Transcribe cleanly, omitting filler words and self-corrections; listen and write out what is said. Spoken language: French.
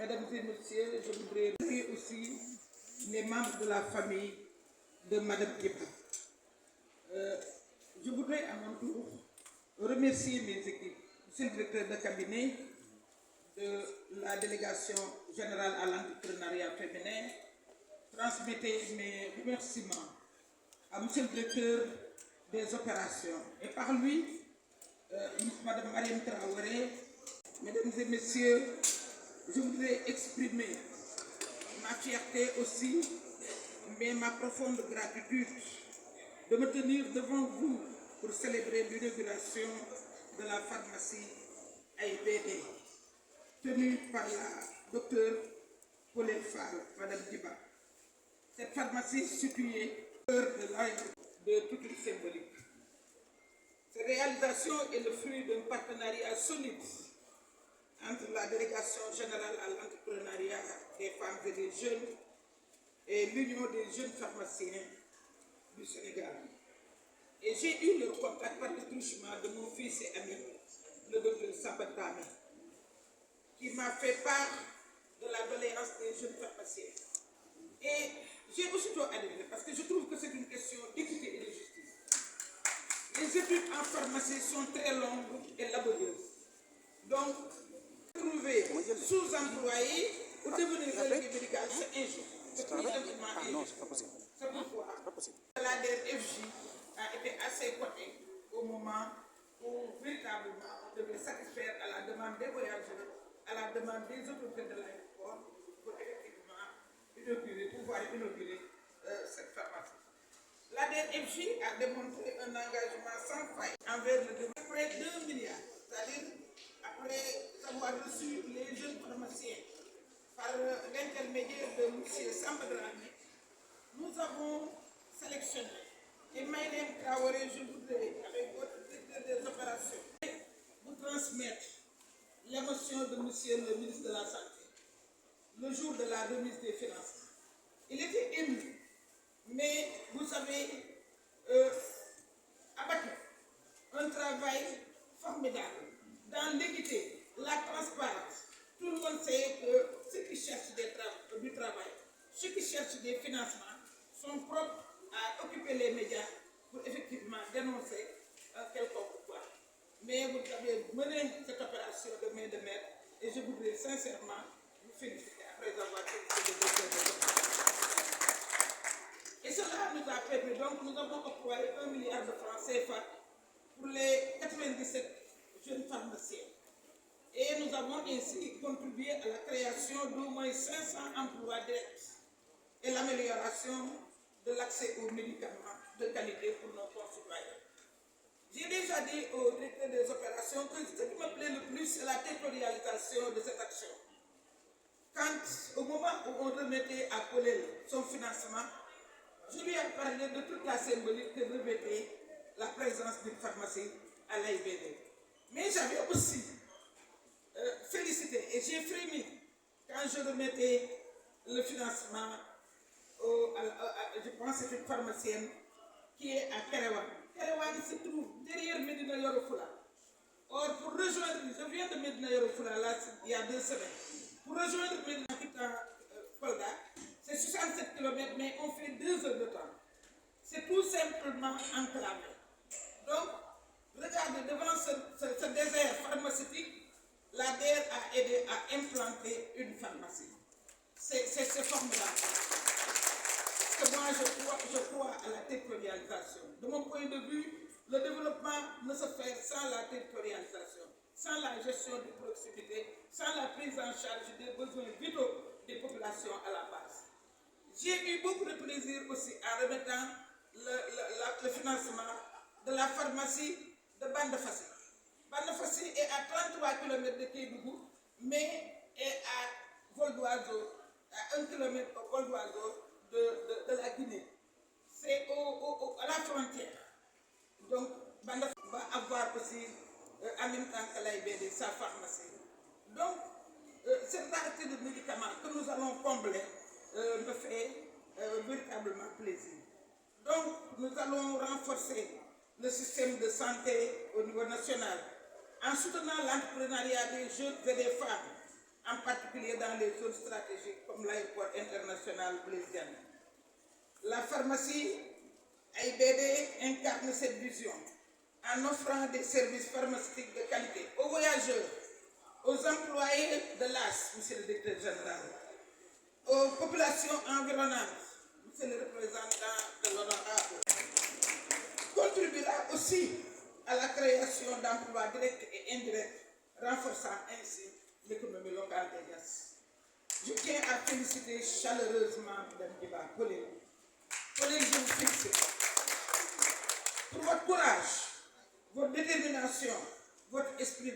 Mesdames et messieurs, je voudrais remercier aussi les membres de la famille de Madame Djiba. Je voudrais à mon tour remercier mes équipes, monsieur le directeur de cabinet de la délégation générale à l'entrepreneuriat féminin. Transmettez mes remerciements à monsieur le directeur des opérations et par lui, Madame Mariam Traoré. Mesdames et messieurs, je voudrais exprimer ma fierté aussi, mais ma profonde gratitude de me tenir devant vous pour célébrer l'inauguration de la pharmacie AIBD, tenue par la docteure Pauline Fall, Madame Djiba. Cette pharmacie située au cœur de toute une symbolique. Cette réalisation est le fruit d'un partenariat solide entre la délégation générale à l'entrepreneuriat des femmes et des jeunes et l'Union des jeunes pharmaciens du Sénégal. Et j'ai eu le contact par le truchement de mon fils et ami, le docteur Sabatame, qui m'a fait part de la doléance des jeunes pharmaciens. Et j'ai aussitôt adhéré parce que je trouve que c'est une question d'équité et de justice. Les études en pharmacie sont très longues et laborieuses. Donc, trouver sous-employé ou devenir délégué médical, c'est injuste. C'est tout simplement injuste. Non, c'est pas possible. C'est pourquoi La DERFJ a été à ses côtés au moment où véritablement on devait satisfaire à la demande des voyageurs, à la demande des autorités de l'aéroport pour effectivement pouvoir inaugurer cette pharmacie. La DERFJ a démontré un engagement sans faille envers le développement. Près de 2 milliards, c'est-à-dire après avoir reçu les jeunes pharmaciens par l'intermédiaire de M. Sambadrani, nous avons sélectionné. Et Maïlem Traoré, je voudrais, avec votre directeur des opérations, vous transmettre l'émotion de M. le ministre de la Santé le jour de la remise des finances. Il était ému, mais vous savez, abattu un travail formidable dans l'équité, la transparence. Tout le monde sait que ceux qui cherchent du travail, ceux qui cherchent des financements sont propres à occuper les médias pour effectivement dénoncer quelconque quoi. Mais vous avez mené cette opération de main de maître et je voudrais sincèrement vous féliciter après avoir fait le dossier. Et cela nous a permis, donc nous avons octroyé 1 milliard de francs CFA pour les 97 jeunes pharmaciens. Et nous avons ainsi contribué à la création d'au moins 500 emplois directs et l'amélioration de l'accès aux médicaments de qualité pour nos concitoyens. J'ai déjà dit au directeur des opérations que ce qui me plaît le plus, c'est la territorialisation de cette action. Quand, au moment où on remettait à Colel son financement, je lui ai parlé de toute la symbolique que revêtait la présence d'une pharmacie à l'AIBD. Mais j'avais aussi félicité et j'ai frémi quand je remettais le financement, je pense que c'est une pharmacienne qui est à Kerewan. Kerewan se trouve derrière Medina Yoro Fula. Or, pour rejoindre, je viens de Medina Yoro Fula là, il y a 2 semaines. Pour rejoindre Medina Kolda, c'est 67 km, mais on fait 2 heures de temps. C'est tout simplement enclavé. Donc, regardez, devant ce désert pharmaceutique, la DER a aidé à implanter une pharmacie. C'est formidable. Parce que moi, je crois à la territorialisation. De mon point de vue, le développement ne se fait sans la territorialisation, sans la gestion de proximité, sans la prise en charge des besoins vitaux des populations à la base. J'ai eu beaucoup de plaisir aussi en remettant le financement de la pharmacie de Bandafassi. Bandafassi est à 33 km de Kédougou, mais est à vol d'oiseau, à 1 km au vol d'oiseau de la Guinée. C'est à la frontière. Donc, Bandafassi va avoir aussi, en même temps que l'AIBD, sa pharmacie. Donc, cette variété de médicaments que nous allons combler me fait véritablement plaisir. Donc, nous allons renforcer le système de santé au niveau national en soutenant l'entrepreneuriat des jeunes et des femmes, en particulier particulier dans les zones stratégiques comme l'aéroport international Blaise Diagne. La pharmacie AIBD incarne cette vision en offrant des services pharmaceutiques de qualité aux voyageurs, aux employés de l'AS, monsieur le directeur général, aux populations environnantes, monsieur le représentant de l'honorable, contribuera aussi à la création d'emplois directs et indirects, renforçant ainsi l'économie locale des GAS. Je tiens à féliciter chaleureusement Mme Diba Pauline. Pauline, je vous félicite pour votre courage, votre détermination, votre esprit